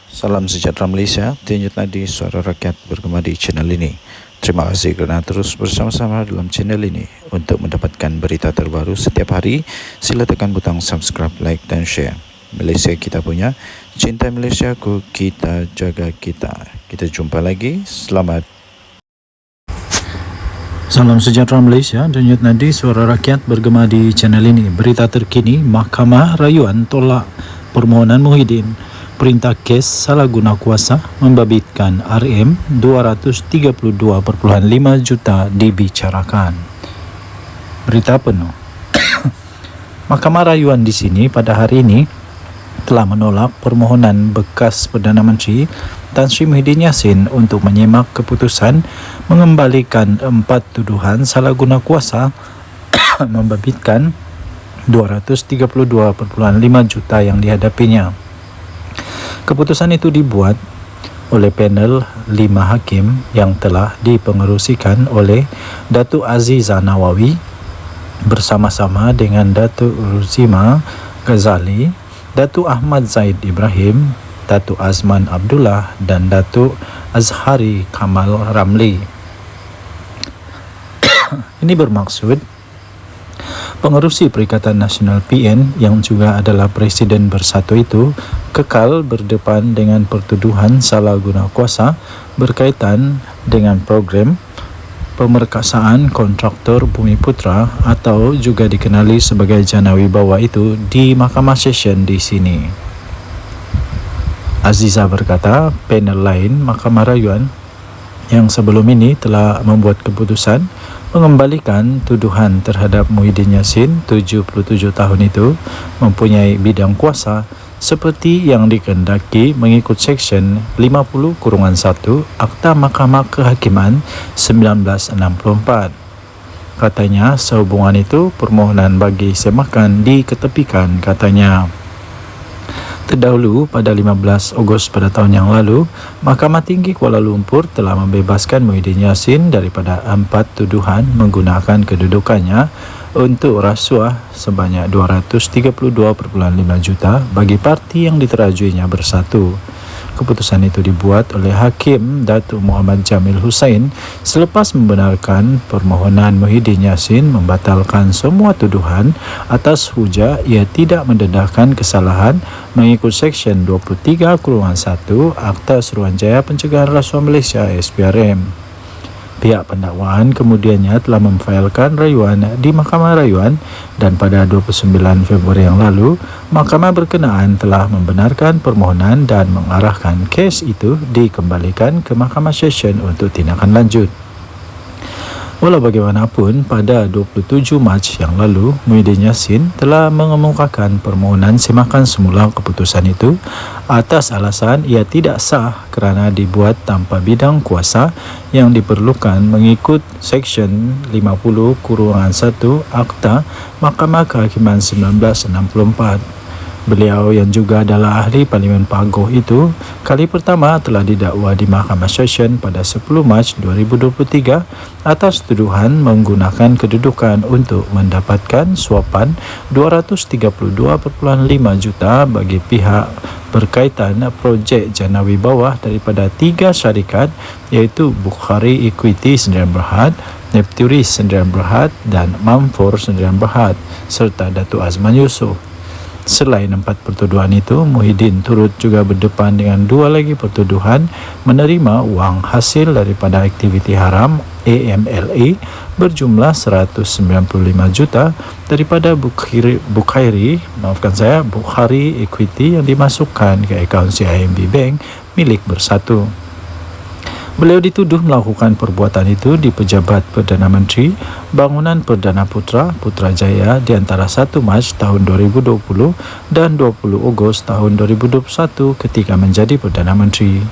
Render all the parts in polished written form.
Salam sejahtera Malaysia, Denyut Nadi Suara Rakyat bergema di channel ini. Terima kasih kerana terus bersama-sama dalam channel ini. Untuk mendapatkan berita terbaru setiap hari, sila tekan butang subscribe, like dan share. Malaysia kita punya, cinta Malaysiaku, kita jaga kita. Kita jumpa lagi, selamat. Salam sejahtera Malaysia, Denyut Nadi Suara Rakyat bergema di channel ini. Berita terkini, Mahkamah Rayuan tolak permohonan Muhyiddin. Perintah kes salah guna kuasa membabitkan RM 232.5 juta dibicarakan. Berita penuh. Mahkamah Rayuan di sini pada hari ini telah menolak permohonan bekas Perdana Menteri Tan Sri Muhyiddin Yassin untuk menyemak keputusan mengembalikan 4 tuduhan salah guna kuasa membabitkan 232.5 juta yang dihadapinya. Keputusan itu dibuat oleh panel 5 hakim yang telah dipengerusikan oleh Datuk Aziza Nawawi bersama-sama dengan Datuk Ruzima Ghazali, Datuk Ahmad Zaid Ibrahim, Datuk Azman Abdullah dan Datuk Azhari Kamal Ramli. Ini bermaksud pengerusi Perikatan Nasional PN yang juga adalah Presiden Bersatu itu kekal berdepan dengan pertuduhan salah guna kuasa berkaitan dengan program pemerkasaan kontraktor Bumiputra atau juga dikenali sebagai Janawi Bawah itu di Mahkamah Session di sini. Aziza berkata, panel lain Mahkamah Rayuan yang sebelum ini telah membuat keputusan mengembalikan tuduhan terhadap Muhyiddin Yassin 77 tahun itu mempunyai bidang kuasa seperti yang dikehendaki mengikut Seksyen 50-1 Akta Mahkamah Kehakiman 1964. Katanya sehubungan itu permohonan bagi semakan diketepikan. Katanya terdahulu pada 15 Ogos pada tahun yang lalu, Mahkamah Tinggi Kuala Lumpur telah membebaskan Muhyiddin Yassin daripada 4 tuduhan menggunakan kedudukannya untuk rasuah sebanyak 232.5 juta bagi parti yang diterajuinya Bersatu. Keputusan itu dibuat oleh Hakim Datuk Muhammad Jamil Hussein selepas membenarkan permohonan Muhyiddin Yassin membatalkan semua tuduhan atas hujah ia tidak mendedahkan kesalahan mengikut Seksyen 23-1 Akta Suruhanjaya Pencegahan Rasuah Malaysia SPRM. Pihak pendakwaan kemudiannya telah memfailkan rayuan di Mahkamah Rayuan dan pada 29 Februari yang lalu, Mahkamah berkenaan telah membenarkan permohonan dan mengarahkan kes itu dikembalikan ke Mahkamah Session untuk tindakan lanjut. Walau bagaimanapun, pada 27 Mac yang lalu, Muhyiddin Yassin telah mengemukakan permohonan semakan semula keputusan itu atas alasan ia tidak sah kerana dibuat tanpa bidang kuasa yang diperlukan mengikut Seksyen 50-1 Akta Mahkamah Kehakiman 1964. Beliau yang juga adalah ahli Parlimen Pagoh itu kali pertama telah didakwa di Mahkamah Session pada 10 Mac 2023 atas tuduhan menggunakan kedudukan untuk mendapatkan suapan 232.5 juta bagi pihak berkaitan projek Janawi Bawah daripada 3 syarikat iaitu Bukhari Equity Sdn Bhd, Nepturis Sdn Bhd dan Mamfor Sdn Bhd serta Datuk Azman Yusof. Selain 4 pertuduhan itu, Muhyiddin turut juga berdepan dengan 2 lagi pertuduhan menerima wang hasil daripada aktiviti haram AMLA berjumlah 195 juta daripada Bukhari Equity yang dimasukkan ke akaun CIMB Bank milik Bersatu. Beliau dituduh melakukan perbuatan itu di Pejabat Perdana Menteri Bangunan Perdana Putrajaya di antara 1 Mac tahun 2020 dan 20 Ogos tahun 2021 ketika menjadi Perdana Menteri.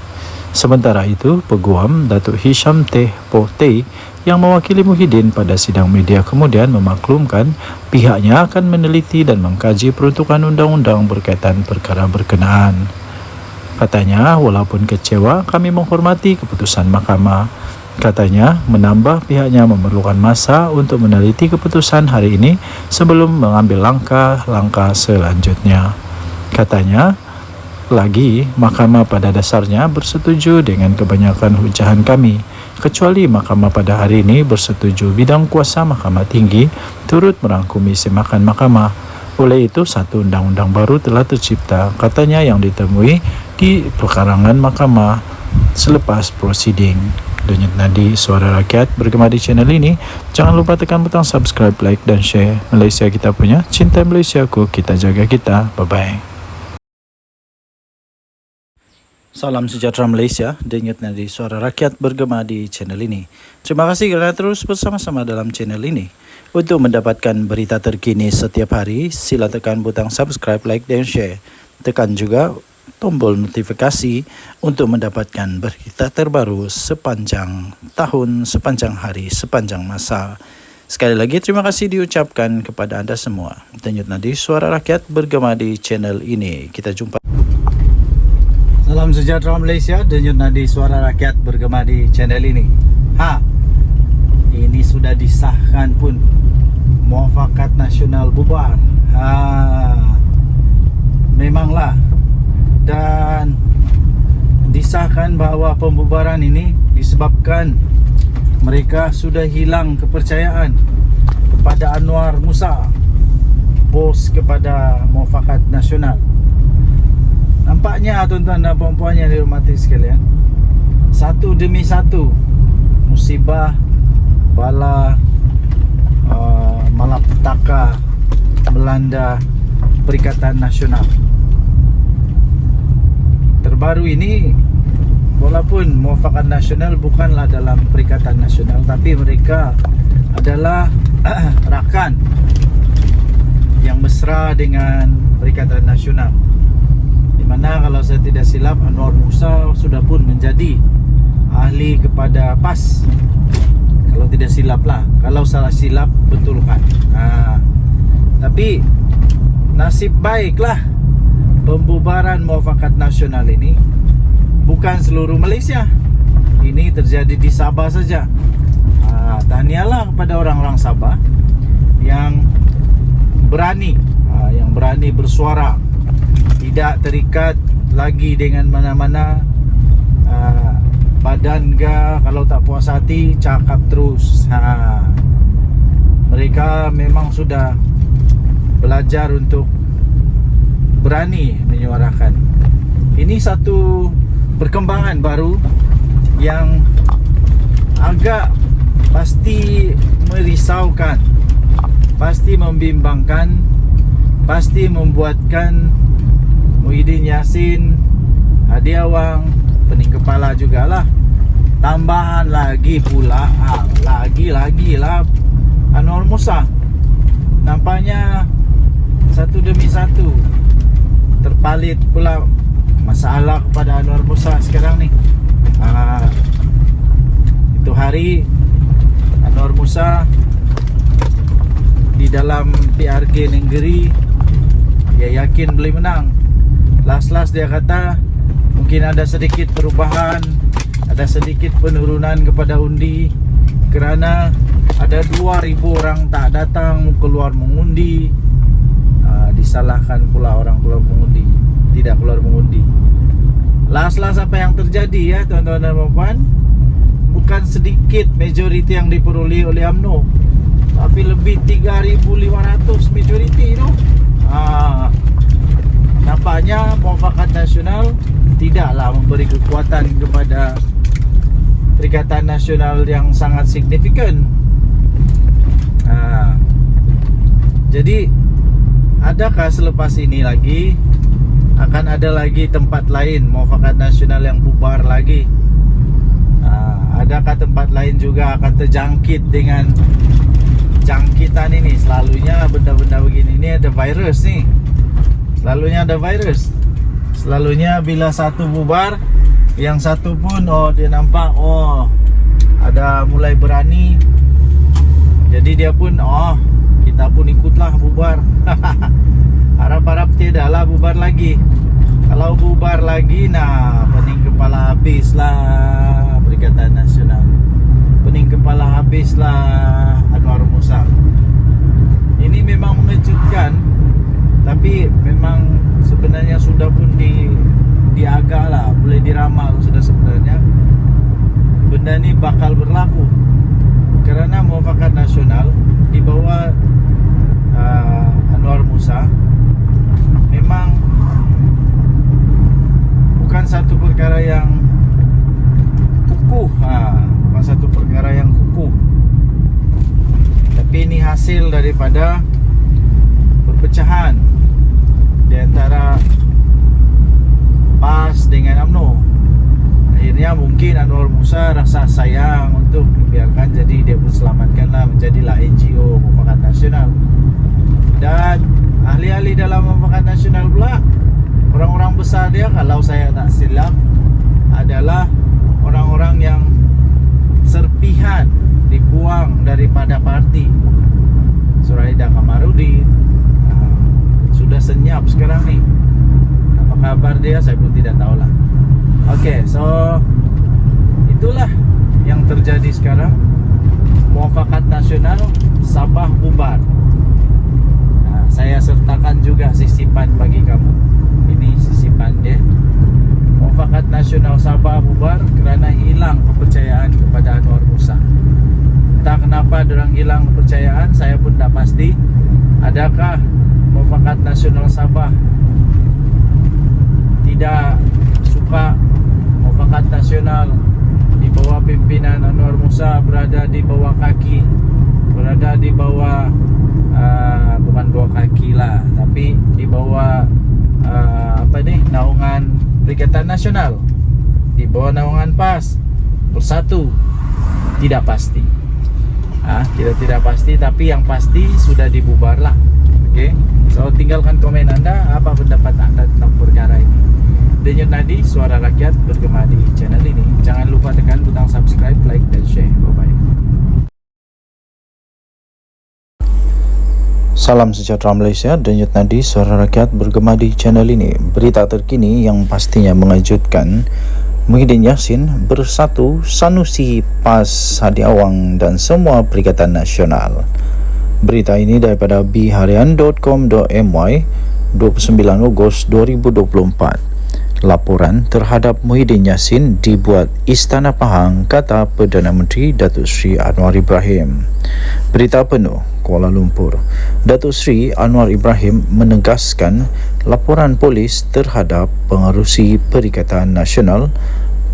Sementara itu, Peguam Datuk Hisham Teh Poh Teh yang mewakili Muhyiddin pada sidang media kemudian memaklumkan pihaknya akan meneliti dan mengkaji peruntukan undang-undang berkaitan perkara berkenaan. Katanya, walaupun kecewa, kami menghormati keputusan mahkamah. Katanya, menambah pihaknya memerlukan masa untuk meneliti keputusan hari ini sebelum mengambil langkah-langkah selanjutnya. Katanya, Lagi, Mahkamah pada dasarnya bersetuju dengan kebanyakan hujahan kami, kecuali Mahkamah pada hari ini bersetuju bidang kuasa Mahkamah Tinggi turut merangkumi semakan Mahkamah. Oleh itu, satu undang-undang baru telah tercipta, katanya yang ditemui di perkarangan Mahkamah selepas prosiding. Denyut nadi suara rakyat bergema di channel ini. Jangan lupa tekan butang subscribe, like dan share. Malaysia kita punya, cinta Malaysiaku, kita jaga kita. Bye-bye. Salam sejahtera Malaysia, denyut nadi suara rakyat bergema di channel ini. Terima kasih kerana terus bersama-sama dalam channel ini. Untuk mendapatkan berita terkini setiap hari, sila tekan butang subscribe, like dan share. Tekan juga tombol notifikasi untuk mendapatkan berita terbaru sepanjang tahun, sepanjang hari, sepanjang masa. Sekali lagi terima kasih diucapkan kepada anda semua. Denyut nadi suara rakyat bergema di channel ini. Kita jumpa. Salam sejahtera Malaysia, denyut nadi suara rakyat bergema di channel ini. Ini sudah disahkan pun, Muafakat Nasional bubar. Memanglah, dan disahkan bahawa pembubaran ini disebabkan mereka sudah hilang kepercayaan kepada Anwar Musa, bos kepada Muafakat Nasional. Nampaknya tuan-tuan dan puan-puan yang dihormati sekalian, satu demi satu musibah, bala, malapetaka melanda Perikatan Nasional. Terbaru ini, walaupun Muafakat Nasional bukanlah dalam Perikatan Nasional, tapi mereka adalah rakan yang mesra dengan Perikatan Nasional, di mana kalau saya tidak silap Anwar Musa sudah pun menjadi ahli kepada PAS, kalau tidak silap lah. Kalau salah silap betulkan. Tapi nasib baiklah pembubaran Muafakat Nasional ini bukan seluruh Malaysia. Ini terjadi di Sabah saja. Tahniahlah kepada orang-orang Sabah yang berani, bersuara, tidak terikat lagi dengan mana-mana badan ke. Kalau tak puas hati, cakap terus. Mereka memang sudah belajar untuk berani menyuarakan. Ini satu perkembangan baru yang agak pasti merisaukan, pasti membimbangkan, pasti membuatkan Muhyiddin Yassin, Hadi Awang, pening kepala jugalah. Tambahan lagi pula, lagi lah Anwar Musa. Nampaknya satu demi satu terpalit pula masalah kepada Anwar Musa sekarang ni. Itu hari Anwar Musa di dalam PRG negeri, dia yakin boleh menang. Last dia kata mungkin ada sedikit perubahan, ada sedikit penurunan kepada undi, kerana ada 2,000 orang tak datang keluar mengundi. Disalahkan pula orang keluar mengundi, tidak keluar mengundi. Last apa yang terjadi ya tuan-tuan dan puan-puan, bukan sedikit majoriti yang diperoleh oleh UMNO, tapi lebih 3,500 majoriti tu. Nampaknya Muafakat Nasional tidaklah memberi kekuatan kepada Perikatan Nasional yang sangat signifikan. Jadi adakah selepas ini lagi akan ada lagi tempat lain Muafakat Nasional yang bubar lagi? Adakah tempat lain juga akan terjangkit dengan jangkitan ini? Selalunya benda-benda begini ni ada virus ni. Selalunya ada virus. Selalunya bila satu bubar, yang satu pun dia nampak ada mulai berani. Jadi dia pun kita pun ikutlah bubar. Harap-harap tidaklah bubar lagi. Kalau bubar lagi, pening kepala habislah Perikatan Nasional. Pening kepala habislah Anwar Musa. Ini memang mengejutkan Tapi memang sebenarnya sudah pun diagak lah, boleh diramal sudah sebenarnya benda ni bakal berlaku kerana muafakat nasional di bawah Anwar Musa memang bukan satu perkara yang kukuh, bukan satu perkara yang kukuh, tapi ini hasil daripada perpecahan di antara PAS dengan UMNO. Akhirnya mungkin Anwar Musa rasa sayang untuk membiarkan, jadi dia pun selamatkanlah menjadilah NGO Muafakat Nasional. Dan ahli-ahli dalam Muafakat Nasional pula, orang-orang besar dia kalau saya tak silap adalah orang-orang yang serpihan dibuang daripada parti. Suraida Kamarudin sudah senyap sekarang ni. Apa kabar dia saya pun tidak tahulah. Okey, so itulah yang terjadi sekarang. Muafakat Nasional Sabah bubar. Saya sertakan juga sisipan bagi kamu. Ini sisipan dia. Muafakat Nasional Sabah bubar kerana hilang kepercayaan kepada Anwar Musa. Entah kenapa dorang hilang kepercayaan, saya pun tak pasti. Adakah Muafakat Nasional Sabah tidak suka Muafakat Nasional di bawah pimpinan Anwar Musa berada di bawah kaki, berada di bawah bukan bawah kaki lah, tapi di bawah naungan Perikatan Nasional, di bawah naungan PAS Bersatu. Tidak pasti. Kita tidak pasti, tapi yang pasti sudah dibubar lah. Okey. So tinggalkan komen anda, apa pendapat anda tentang perkara ini. Denyut Nadi, suara rakyat bergema di channel ini. Jangan lupa tekan butang subscribe, like dan share. Bye-bye. Salam sejahtera Malaysia, Denyut Nadi, suara rakyat bergema di channel ini. Berita terkini yang pastinya mengejutkan. Muhyiddin Yassin bersatu, Sanusi, PAS, Hadi Awang dan semua Perikatan Nasional. Berita ini daripada biharian.com.my 29 Ogos 2024. Laporan terhadap Muhyiddin Yassin dibuat Istana Pahang, kata Perdana Menteri Datuk Seri Anwar Ibrahim. Berita penuh, Kuala Lumpur. Datuk Seri Anwar Ibrahim menegaskan laporan polis terhadap pengerusi Perikatan Nasional,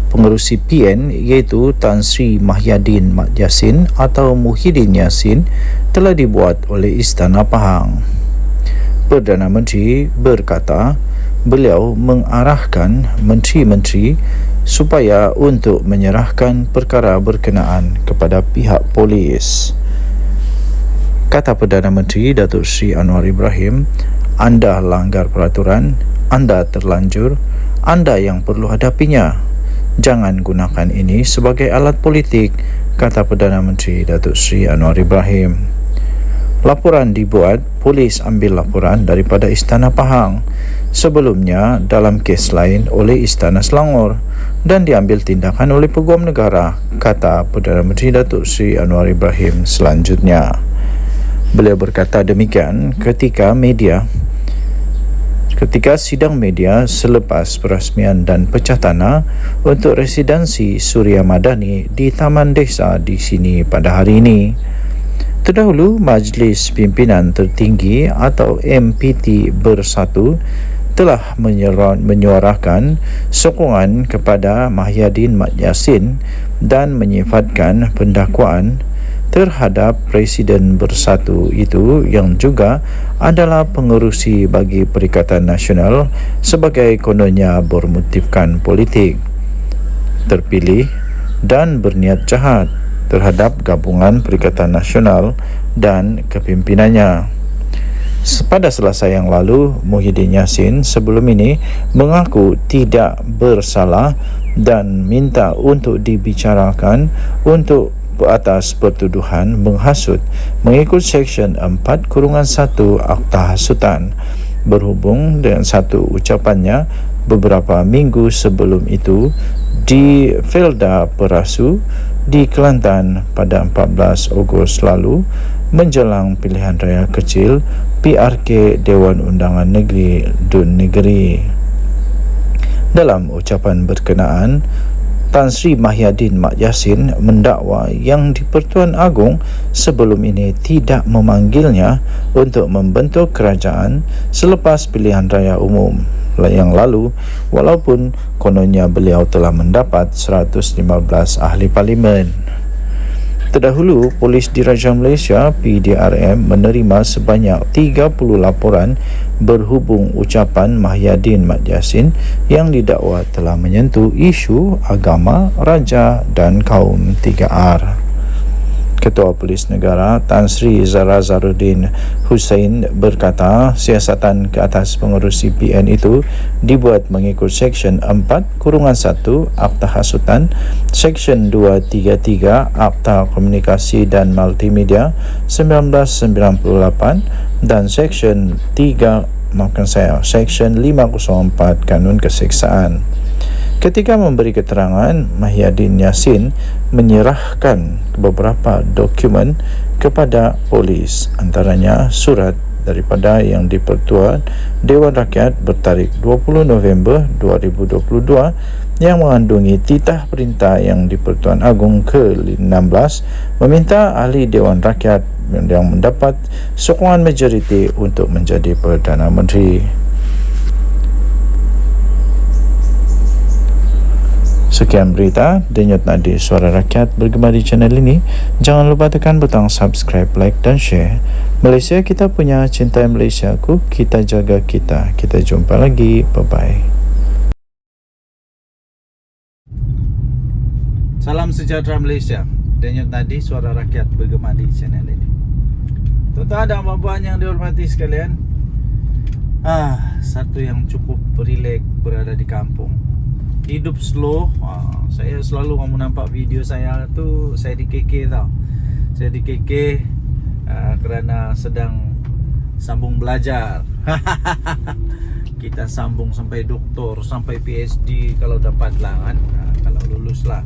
pengerusi PN iaitu Tan Sri Mahyadin Mat Yassin atau Muhyiddin Yassin telah dibuat oleh Istana Pahang. Perdana Menteri berkata beliau mengarahkan menteri-menteri supaya untuk menyerahkan perkara berkenaan kepada pihak polis. Kata Perdana Menteri Datuk Seri Anwar Ibrahim, anda langgar peraturan, anda terlanjur, anda yang perlu hadapinya. Jangan gunakan ini sebagai alat politik, kata Perdana Menteri Datuk Seri Anwar Ibrahim. Laporan dibuat, polis ambil laporan daripada Istana Pahang. Sebelumnya dalam kes lain oleh Istana Selangor dan diambil tindakan oleh Peguam Negara, kata Perdana Menteri Datuk Seri Anwar Ibrahim selanjutnya. Beliau berkata demikian ketika sidang media selepas perasmian dan pecah tanah untuk residensi Suria Madani di Taman Desa di sini pada hari ini. Terdahulu, Majlis Pimpinan Tertinggi atau MPT Bersatu telah menyuarakan sokongan kepada Mahyadin Mat Yassin dan menyifatkan pendakwaan terhadap Presiden Bersatu itu yang juga adalah pengerusi bagi Perikatan Nasional sebagai kononnya bermotifkan politik, terpilih dan berniat jahat terhadap gabungan Perikatan Nasional dan kepimpinannya. Pada Selasa yang lalu, Muhyiddin Yassin sebelum ini mengaku tidak bersalah dan minta untuk dibicarakan untuk atas pertuduhan menghasut mengikut Seksyen 4-1 Akta Hasutan. Berhubung dengan satu ucapannya beberapa minggu sebelum itu di Felda Perasu di Kelantan pada 14 Ogos lalu menjelang pilihan raya kecil PRK Dewan Undangan Negeri Dun Negeri. Dalam ucapan berkenaan, Tan Sri Mahyadin Mat Yassin mendakwa yang di-Pertuan Agong sebelum ini tidak memanggilnya untuk membentuk kerajaan selepas pilihan raya umum yang lalu, walaupun kononnya beliau telah mendapat 115 ahli parlimen. Terdahulu, Polis Diraja Malaysia PDRM menerima sebanyak 30 laporan berhubung ucapan Mahyadin Mat Yassin yang didakwa telah menyentuh isu agama, raja dan kaum 3R. Ketua Polis Negara Tan Sri Zara Zaruddin Hussein berkata siasatan ke atas pengurus CPN itu dibuat mengikut Seksyen 4-1 Akta Hasutan, Seksyen 233 Akta Komunikasi dan Multimedia 1998 dan Seksyen 504 Kanun Keseksaan. Ketika memberi keterangan, Mahyadin Yassin menyerahkan beberapa dokumen kepada polis, antaranya surat daripada Yang di-Pertuan Dewan Rakyat bertarikh 20 November 2022 yang mengandungi titah perintah Yang di-Pertuan Agong ke-16 meminta ahli Dewan Rakyat yang mendapat sokongan majoriti untuk menjadi Perdana Menteri. Sekian berita Denyut Nadi Suara Rakyat bergema di channel ini. Jangan lupa tekan butang subscribe, like dan share. Malaysia kita punya, cintai Malaysia ku, kita jaga kita. Kita jumpa lagi. Bye-bye. Salam sejahtera Malaysia. Denyut Nadi Suara Rakyat bergema di channel ini. Tuan-tuan dan puan-puan yang dihormati sekalian, satu yang cukup rileks berada di kampung. Hidup slow. Saya selalu kamu nampak video saya tu, saya di KK tau. Saya di KK kerana sedang sambung belajar. Kita sambung sampai doktor, sampai PhD kalau dapat lah kan. Kalau lulus lah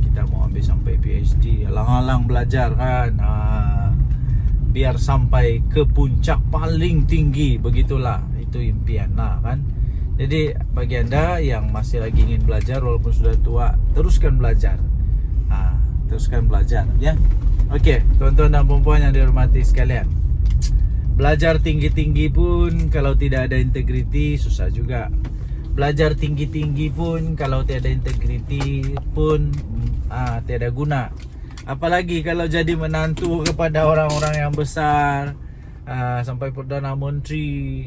kita mau ambil sampai PhD. Alang-alang belajar kan. Biar sampai ke puncak paling tinggi, begitulah. Itu impian lah kan. Jadi bagi anda yang masih lagi ingin belajar walaupun sudah tua, teruskan belajar. Teruskan belajar ya. Okey, tuan-tuan dan puan-puan yang dihormati sekalian. Belajar tinggi-tinggi pun kalau tidak ada integriti susah juga. Belajar tinggi-tinggi pun kalau tiada integriti pun tiada guna. Apalagi kalau jadi menantu kepada orang-orang yang besar, sampai Perdana Menteri,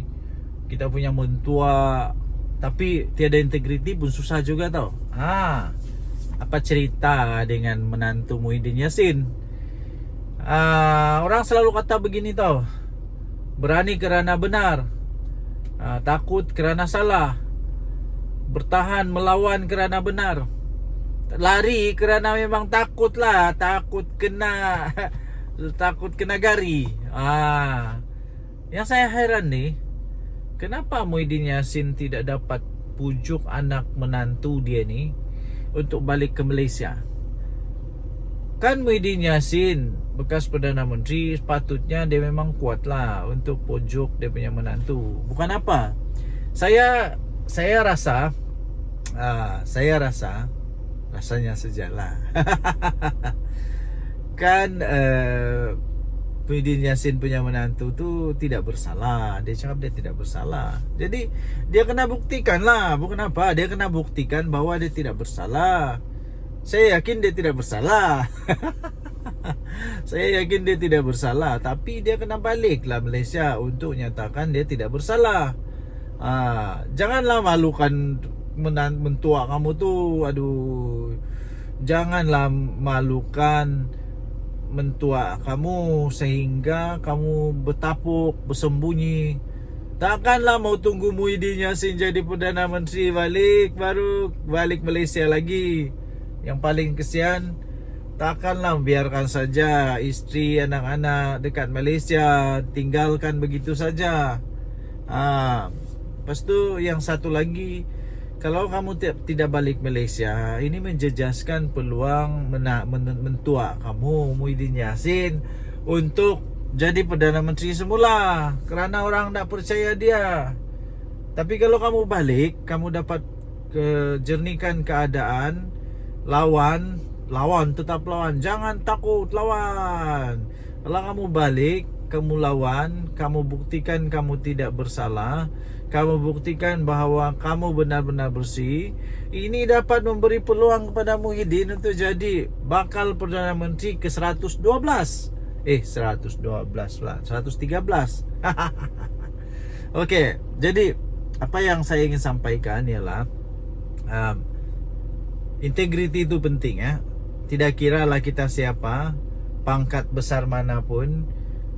kita punya mentua, tapi tiada integriti pun susah juga tau. Apa cerita dengan menantu Muhyiddin Yassin? Orang selalu kata begini tau, berani kerana benar, takut kerana salah, bertahan melawan kerana benar, lari kerana memang takut lah, takut kena gari. Yang saya heran nih, kenapa Muhyiddin Yassin tidak dapat pujuk anak menantu dia ni untuk balik ke Malaysia? Kan Muhyiddin Yassin bekas Perdana Menteri, sepatutnya dia memang kuat lah untuk pujuk dia punya menantu. Bukan apa, saya rasa rasanya sajalah. Kan Muhyiddin Yassin punya menantu tu tidak bersalah. Dia cakap dia tidak bersalah. Jadi dia kena buktikan lah. Bukan apa, dia kena buktikan bahwa dia tidak bersalah. Saya yakin dia tidak bersalah. Saya yakin dia tidak bersalah. Tapi dia kena balik lah Malaysia untuk nyatakan dia tidak bersalah. Janganlah malukan mentua kamu tu. Aduh, janganlah malukan mentua kamu sehingga kamu bertapuk, bersembunyi. Takkanlah mau tunggu Muhyiddin Yassin jadi Perdana Menteri baru balik Malaysia lagi. Yang paling kesian, takkanlah biarkan saja isteri, anak-anak dekat Malaysia, tinggalkan begitu saja. Lepas tu yang satu lagi, kalau kamu tidak balik Malaysia, ini menjejaskan peluang mentua kamu Muhyiddin Yassin untuk jadi Perdana Menteri semula, kerana orang tak percaya dia. Tapi kalau kamu balik, kamu dapat jernihkan keadaan. Lawan, tetap lawan, jangan takut, lawan. Kalau kamu balik, kamu lawan, kamu buktikan kamu tidak bersalah, kamu buktikan bahawa kamu benar-benar bersih. Ini dapat memberi peluang kepada Muhyiddin untuk jadi bakal Perdana Menteri ke 112. 112 lah, 113. Okey, jadi apa yang saya ingin sampaikan ialah integriti itu penting ya. Tidak kiralah kita siapa, pangkat besar manapun,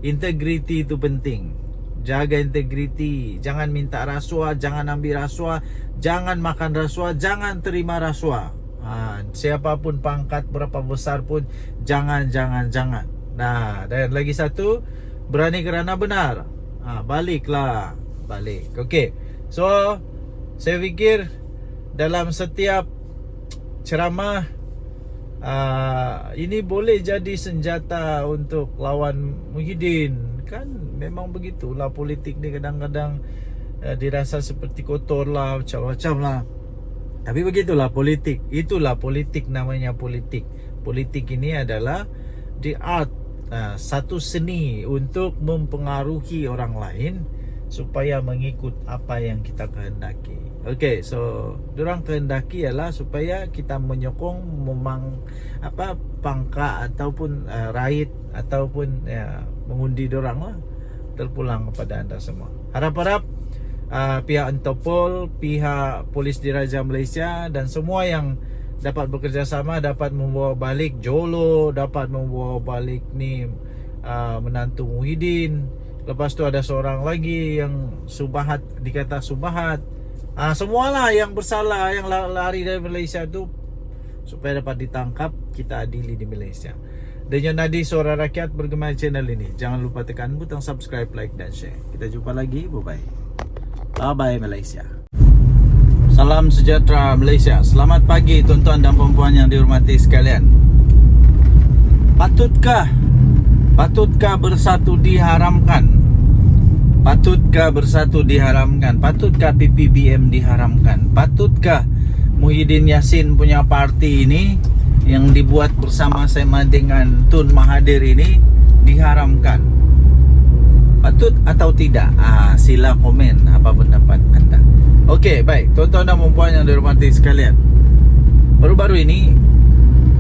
integriti itu penting. Jaga integriti, jangan minta rasuah, jangan ambil rasuah, jangan makan rasuah, jangan terima rasuah. Siapapun pangkat berapa besar pun jangan. Nah, dan lagi satu, berani kerana benar. Baliklah, balik. Okey. So, saya fikir dalam setiap ceramah ini boleh jadi senjata untuk lawan Muhyiddin. Kan memang begitulah politik ni, kadang-kadang dirasa seperti kotor lah, macam-macam lah. Tapi begitulah politik. Itulah politik, namanya politik. Politik ini adalah the art, satu seni untuk mempengaruhi orang lain supaya mengikut apa yang kita kehendaki. Okay, so dorang kehendaki ialah supaya kita menyokong pangkat ataupun raid ataupun mengundi dorang lah. Terpulang kepada anda semua. Harap-harap pihak Interpol, pihak Polis Diraja Malaysia dan semua yang dapat bekerjasama dapat membawa balik Jolo, dapat membawa balik ni menantu Muhyiddin. Lepas tu ada seorang lagi yang Subahat, dikata Subahat. Semualah yang bersalah, yang lari dari Malaysia tu, supaya dapat ditangkap, kita adili di Malaysia. Denyut nadi suara rakyat bergema channel ini. Jangan lupa tekan butang subscribe, like dan share. Kita jumpa lagi. Bye-bye. Bye-bye Malaysia. Salam sejahtera Malaysia. Selamat pagi tuan-tuan dan puan-puan yang dihormati sekalian. Patutkah bersatu diharamkan? Patutkah bersatu diharamkan? Patutkah PPBM diharamkan? Patutkah Muhyiddin Yassin punya parti ini yang dibuat bersama-sama dengan Tun Mahathir ini diharamkan? Patut atau tidak? Sila komen apa pendapat anda. Okey, baik tuan-tuan dan puan-puan yang dihormati sekalian. Baru-baru ini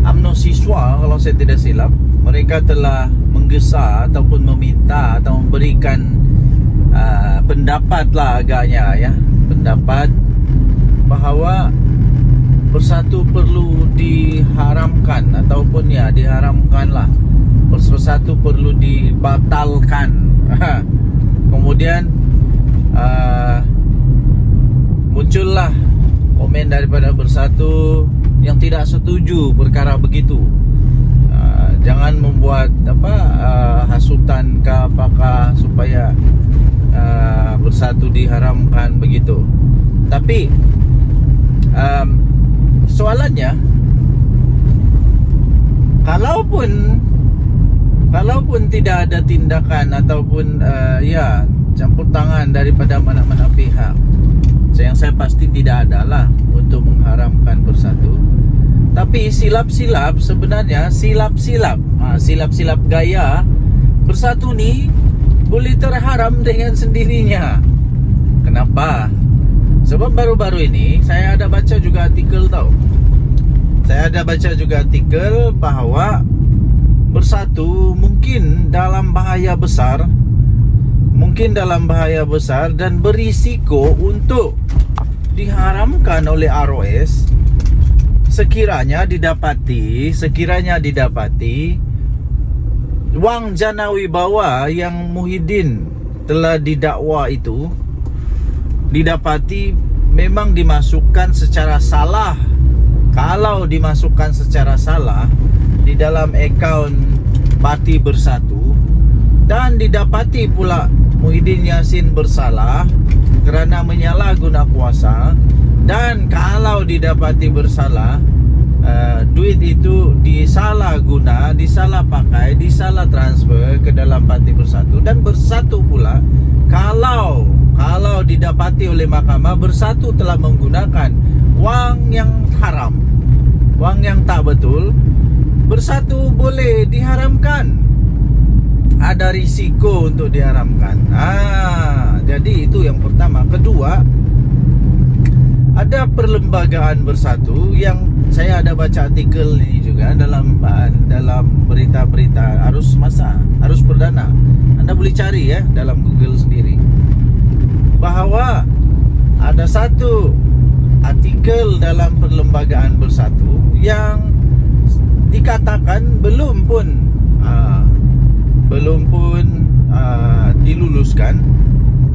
UMNO siswa, kalau saya tidak silap, mereka telah menggesa ataupun meminta atau memberikan pendapat lah agaknya ya, pendapat bahawa bersatu perlu diharamkan ataupun diharamkan lah, bersatu perlu dibatalkan. Kemudian muncullah komen daripada bersatu yang tidak setuju perkara begitu. Jangan membuat hasutan ke apakah supaya bersatu diharamkan begitu. Tapi soalannya, kalaupun tidak ada tindakan ataupun campur tangan daripada mana-mana pihak, yang saya pasti tidak adalah untuk mengharamkan bersatu. Tapi silap-silap sebenarnya, silap-silap gaya bersatu ni boleh terharam dengan sendirinya. Kenapa? Sebab baru-baru ini saya ada baca juga artikel bahawa bersatu mungkin dalam bahaya besar dan berisiko untuk diharamkan oleh ROS sekiranya didapati wang jana wibawa yang Muhyiddin telah didakwa itu didapati memang dimasukkan secara salah. Kalau dimasukkan secara salah di dalam akaun Parti Bersatu dan didapati pula Muhyiddin Yassin bersalah kerana menyalahguna kuasa, Dan kalau didapati bersalah, duit itu disalah guna, disalah pakai, disalah transfer ke dalam Parti Bersatu. Dan Bersatu pula kalau didapati oleh mahkamah Bersatu telah menggunakan wang yang haram, wang yang tak betul, Bersatu boleh diharamkan. Ada risiko untuk diharamkan. Jadi itu yang pertama. Kedua, ada perlembagaan Bersatu yang saya ada baca artikel ini juga dalam berita-berita arus perdana. Anda boleh cari ya dalam Google sendiri, bahawa ada satu artikel dalam perlembagaan Bersatu yang dikatakan belum pun diluluskan,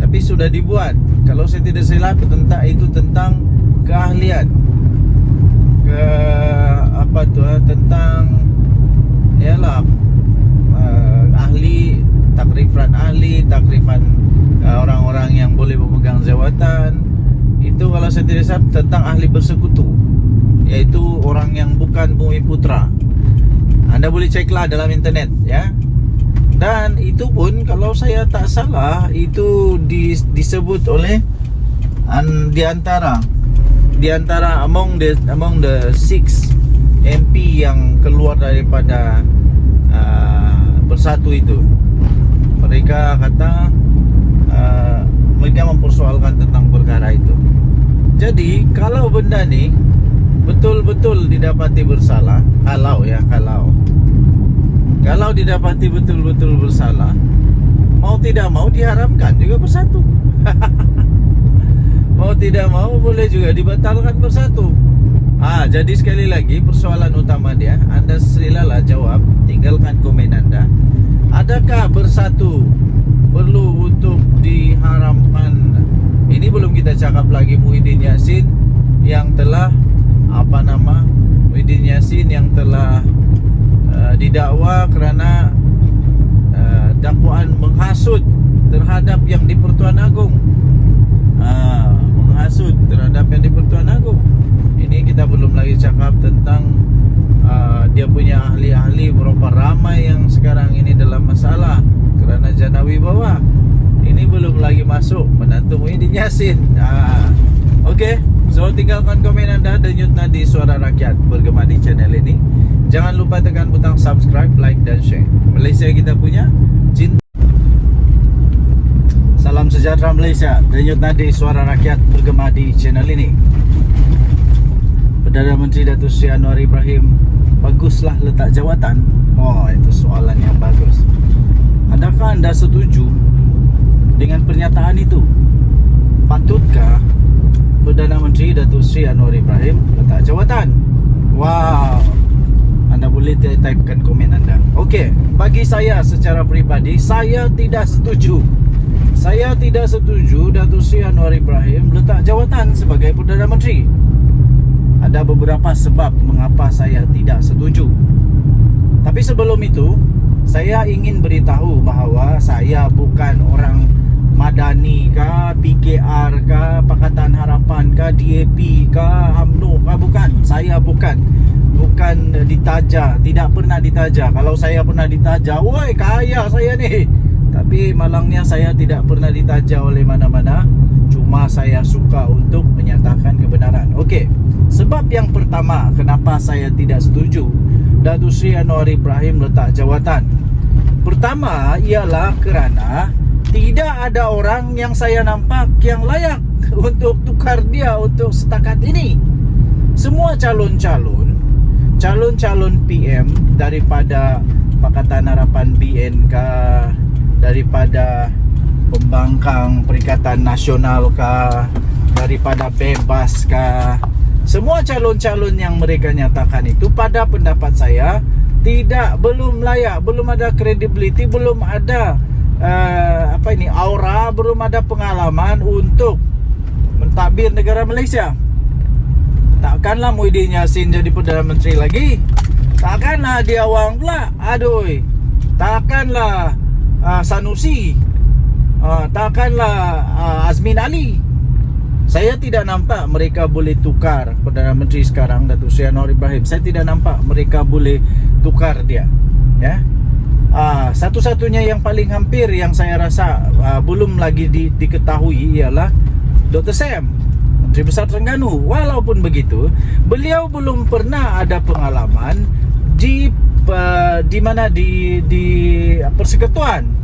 tapi sudah dibuat. Kalau saya tidak silap tentang keahlian, tentang takrifan orang-orang yang boleh memegang jawatan. Itu kalau saya tidak salah tentang ahli bersekutu, yaitu orang yang bukan Bumi Putra. Anda boleh ceklah dalam internet ya. Dan itu pun kalau saya tak salah itu disebut oleh di antara among the 6 MP yang keluar daripada Bersatu itu. Mereka kata mereka mempersoalkan tentang perkara itu. Jadi kalau benda ni betul-betul didapati bersalah, kalau didapati betul-betul bersalah, mau tidak mau diharamkan juga Bersatu. Mau tidak mau boleh juga dibatalkan Bersatu. Jadi sekali lagi persoalan utama dia, Anda silalah jawab, tinggalkan komen Anda. Adakah Bersatu perlu untuk diharamkan? Ini belum kita cakap lagi Muhyiddin Yassin yang telah didakwa kerana dakwaan menghasut terhadap yang di Pertuan Agong. Menghasut terhadap yang di Pertuan Agong. Ini kita belum lagi cakap tentang dia punya ahli-ahli, berapa ramai yang sekarang ini dalam masalah kerana jana wibawa. Ini belum lagi masuk menantu Muhyiddin Yassin. Okey, so tinggalkan komen anda, denyut nadi suara rakyat bergema di channel ini. Jangan lupa tekan butang subscribe, like dan share. Malaysia kita punya, cinta. Salam sejahtera Malaysia, denyut nadi suara rakyat bergema di channel ini. Perdana Menteri Datuk Seri Anwar Ibrahim, baguslah letak jawatan. Itu soalan yang bagus. Adakah anda setuju dengan pernyataan itu? Patutkah Perdana Menteri Datuk Seri Anwar Ibrahim letak jawatan? Anda boleh typekan komen anda. Okey, bagi saya secara peribadi, saya tidak setuju. Saya tidak setuju Datuk Seri Anwar Ibrahim letak jawatan sebagai Perdana Menteri. Ada beberapa sebab mengapa saya tidak setuju. Tapi sebelum itu, saya ingin beritahu bahawa saya bukan orang Madani kah, PKR kah, Pakatan Harapan kah, DAP kah, UMNO kah, bukan. Saya bukan ditaja, tidak pernah ditaja. Kalau saya pernah ditaja, woi kaya saya ni. Tapi malangnya saya tidak pernah ditaja oleh mana-mana. Cuma saya suka untuk menyatakan kebenaran. Okey, sebab yang pertama kenapa saya tidak setuju Datuk Seri Anwar Ibrahim letak jawatan. Pertama ialah kerana tidak ada orang yang saya nampak yang layak untuk tukar dia untuk setakat ini. Semua calon-calon PM daripada Pakatan Harapan BN kah, daripada Pembangkang Perikatan Nasional kah, daripada Bebas kah, semua calon-calon yang mereka nyatakan itu pada pendapat saya belum layak, belum ada credibility, belum ada aura, belum ada pengalaman untuk mentadbir negara Malaysia. Takkanlah Muhyiddin Yassin jadi Perdana Menteri lagi. Takkanlah dia Wang pula. Takkanlah Sanusi. Takkanlah Azmin Ali. Saya tidak nampak mereka boleh tukar Perdana Menteri sekarang, Datuk Seri Anwar Ibrahim. Saya tidak nampak mereka boleh tukar dia. Ya. Satu-satunya yang paling hampir yang saya rasa belum lagi diketahui ialah Dr. Sam, Menteri Besar Terengganu. Walaupun begitu, beliau belum pernah ada pengalaman di persekutuan.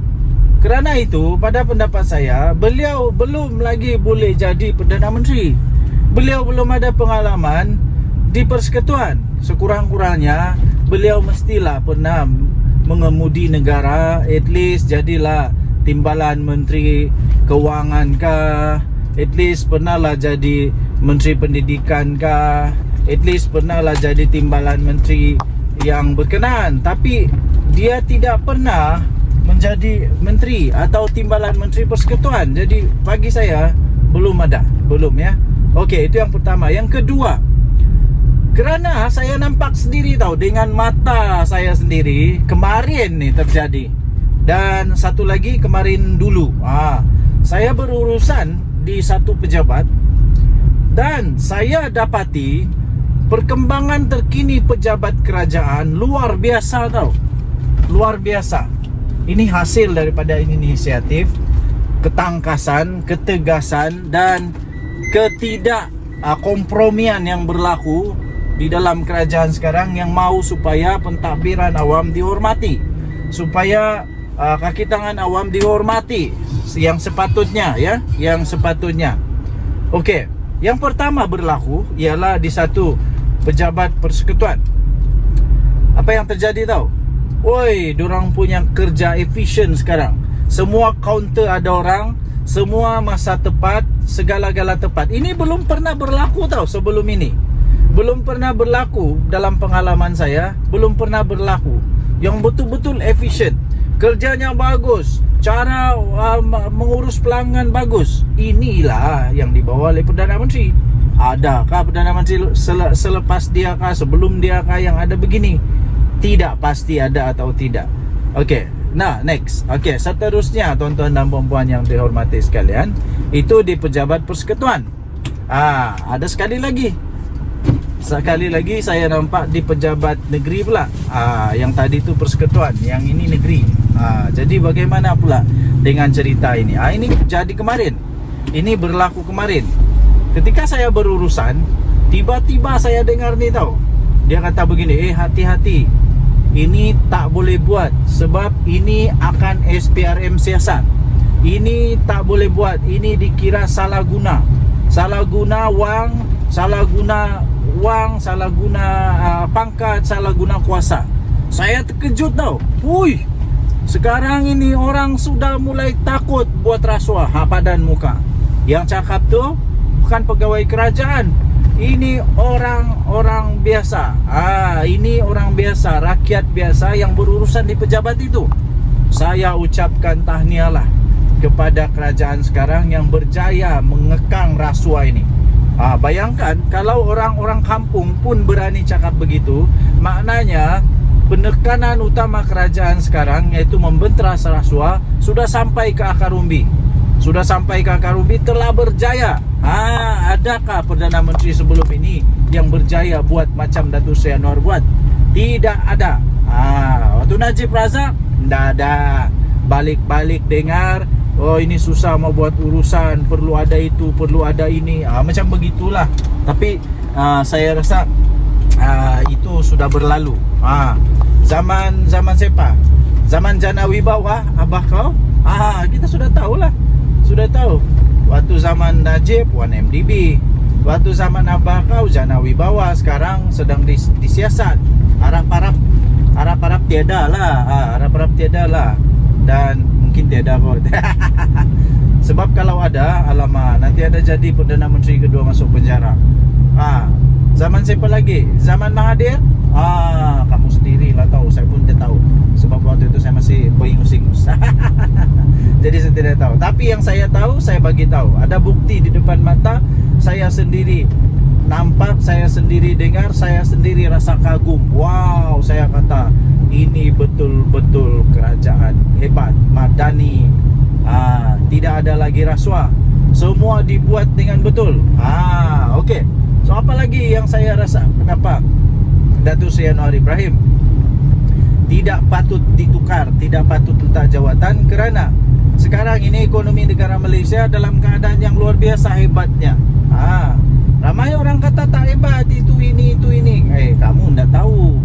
Kerana itu, pada pendapat saya, beliau belum lagi boleh jadi Perdana Menteri. Beliau belum ada pengalaman di persekutuan. Sekurang-kurangnya, beliau mestilah pernah mengemudi negara. At least jadilah Timbalan Menteri Kewangan kah, at least pernahlah jadi Menteri Pendidikan kah, at least pernahlah jadi Timbalan Menteri yang berkenaan. Tapi dia tidak pernah menjadi menteri atau timbalan menteri persekutuan. Jadi bagi saya belum ada, belum ya. Okey, itu yang pertama. Yang kedua, kerana saya nampak sendiri tahu dengan mata saya sendiri kemarin ni terjadi. Dan satu lagi kemarin dulu. Saya berurusan di satu pejabat dan saya dapati perkembangan terkini pejabat kerajaan luar biasa tahu. Luar biasa. Ini hasil daripada inisiatif, ketangkasan, ketegasan dan kompromian yang berlaku di dalam kerajaan sekarang yang mahu supaya pentadbiran awam dihormati, supaya kaki tangan awam dihormati yang sepatutnya ya, yang sepatutnya. Okey, yang pertama berlaku ialah di satu pejabat persekutuan. Apa yang terjadi tahu? Oi, dorang punya kerja efisien sekarang. Semua kaunter ada orang, semua masa tepat, segala-gala tepat. Ini belum pernah berlaku tahu sebelum ini. Belum pernah berlaku dalam pengalaman saya, belum pernah berlaku. Yang betul-betul efisien. Kerjanya bagus, cara mengurus pelanggan bagus. Inilah yang dibawa oleh Perdana Menteri. Adakah Perdana Menteri selepas dia kah, sebelum dia kah yang ada begini? Tidak pasti ada atau tidak. Okey, nah next. Okey, seterusnya tuan-tuan dan puan-puan yang dihormati sekalian, itu di pejabat persekutuan. Ada sekali lagi saya nampak di pejabat negeri pula. Yang tadi tu persekutuan, yang ini negeri. Jadi bagaimana pula dengan cerita ini? Ini jadi kemarin. Ini berlaku kemarin. Ketika saya berurusan, tiba-tiba saya dengar ni tahu. Dia kata begini, hati-hati. Ini tak boleh buat sebab ini akan SPRM siasat. Ini tak boleh buat, ini dikira salah guna. Salah guna wang, salah guna pangkat, salah guna kuasa. Saya terkejut tau. Hui, sekarang ini orang sudah mulai takut buat rasuah padan muka. Yang cakap tu bukan pegawai kerajaan. Ini orang biasa. Ini orang biasa, rakyat biasa yang berurusan di pejabat itu. Saya ucapkan tahniahlah kepada kerajaan sekarang yang berjaya mengekang rasuah ini. Bayangkan kalau orang-orang kampung pun berani cakap begitu, maknanya penekanan utama kerajaan sekarang iaitu membenteras rasuah sudah sampai ke akar umbi. Sudah sampai ke akar umbi, telah berjaya. Adakah Perdana Menteri sebelum ini yang berjaya buat macam Datuk Seri Anwar buat? Tidak ada. Waktu Najib Razak, tidak ada. Balik-balik dengar, oh ini susah mau buat urusan, perlu ada itu, perlu ada ini. Macam begitulah. Tapi saya rasa itu sudah berlalu. Zaman siapa? Zaman Jana Wibawa, abah kau? Kita sudah tahulah. Sudah tahu. Waktu zaman Najib 1MDB, waktu zaman abah kau Jana Wibawa, sekarang sedang disiasat. Harap-harap tiada lah. Harap-harap tiada lah. Dan mungkin tiada kot. Sebab kalau ada, alamak, nanti ada jadi Perdana Menteri kedua masuk penjara. Zaman siapa lagi? Zaman Mahathir? Kamu sendirilah tahu. Saya pun tidak tahu. Sebab waktu itu saya masih beringus-ingus. Jadi saya tidak tahu. Tapi yang saya tahu, saya bagi tahu. Ada bukti di depan mata. Saya sendiri nampak, saya sendiri dengar, saya sendiri rasa kagum. Wow, saya kata ini betul-betul kerajaan hebat, madani. Tidak ada lagi rasuah. semua dibuat dengan betul. Okey. So apa lagi yang saya rasa kenapa Datuk Seri Anwar Ibrahim tidak patut ditukar, tidak patut letak jawatan, kerana sekarang ini ekonomi negara Malaysia dalam keadaan yang luar biasa hebatnya. Ramai orang kata tak hebat, itu ini. Kamu tidak tahu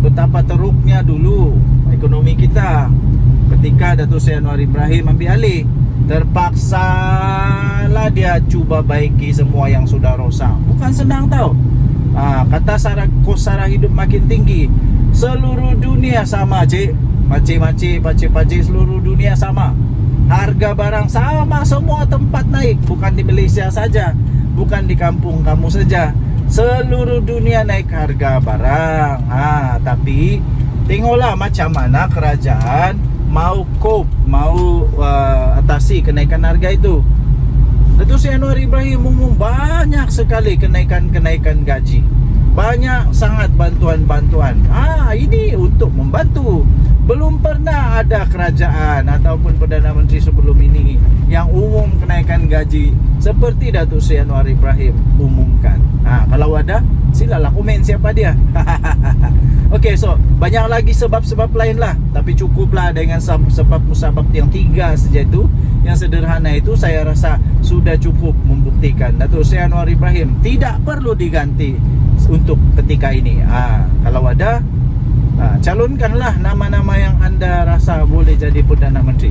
betapa teruknya dulu ekonomi kita ketika Datuk Seri Anwar Ibrahim ambil alih. Terpaksalah dia cuba baiki semua yang sudah rosak. Bukan senang tau. Kata kos sara hidup makin tinggi. Seluruh dunia sama, cik. Pakcik seluruh dunia sama. Harga barang sama, semua tempat naik. Bukan di Malaysia saja, bukan di kampung kamu saja, seluruh dunia naik harga barang. Tapi tengoklah macam mana kerajaan mau cope, mau atasi kenaikan harga itu. Datuk Seri Anwar Ibrahim umum banyak sekali kenaikan gaji. Banyak sangat bantuan-bantuan. Ini untuk membantu. Belum pernah ada kerajaan ataupun Perdana Menteri sebelum ini yang umum kenaikan gaji seperti Datuk Seri Anwar Ibrahim umumkan. Kalau ada, silalah komen siapa dia. Okey, so banyak lagi sebab-sebab lain lah, tapi cukuplah dengan sebab musabab yang 3 saja itu. Yang sederhana itu saya rasa sudah cukup membuktikan Datuk Seri Anwar Ibrahim tidak perlu diganti untuk ketika ini. Kalau ada, calonkanlah nama-nama yang anda rasa boleh jadi Perdana Menteri.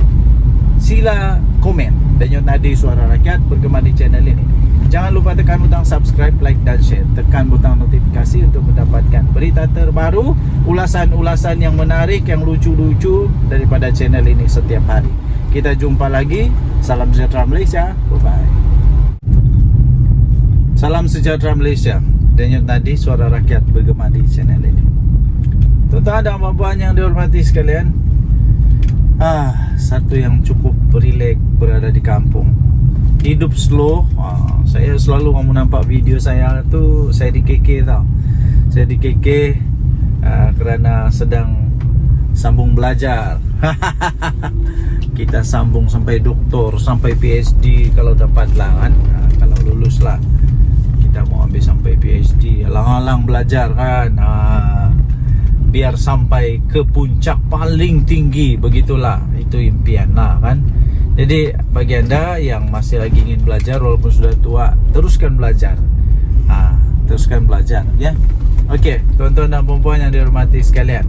Sila komen. Denyut Nadi Suara Rakyat bergema di channel ini. Jangan lupa tekan butang subscribe, like dan share. Tekan butang notifikasi untuk mendapatkan berita terbaru, ulasan-ulasan yang menarik, yang lucu-lucu daripada channel ini setiap hari. Kita jumpa lagi. Salam sejahtera Malaysia. Bye-bye. Salam sejahtera Malaysia. Denyut Nadi Suara Rakyat bergema di channel ini. Tuan-tuan dan puan-puan yang dihormati sekalian, satu yang cukup rileks berada di kampung. Hidup slow. Saya selalu kamu nampak video saya tu, saya di KK tau. Saya di KK kerana sedang sambung belajar. Kita sambung sampai doktor, sampai PhD kalau dapat lah kan. Kalau lulus lah, kita mau ambil sampai PhD. Alang-alang belajar kan. Biar sampai ke puncak paling tinggi. Begitulah, itu impian lah kan. Jadi bagi anda yang masih lagi ingin belajar walaupun sudah tua, teruskan belajar. Teruskan belajar ya. Okey, tuan-tuan dan puan-puan yang dihormati sekalian,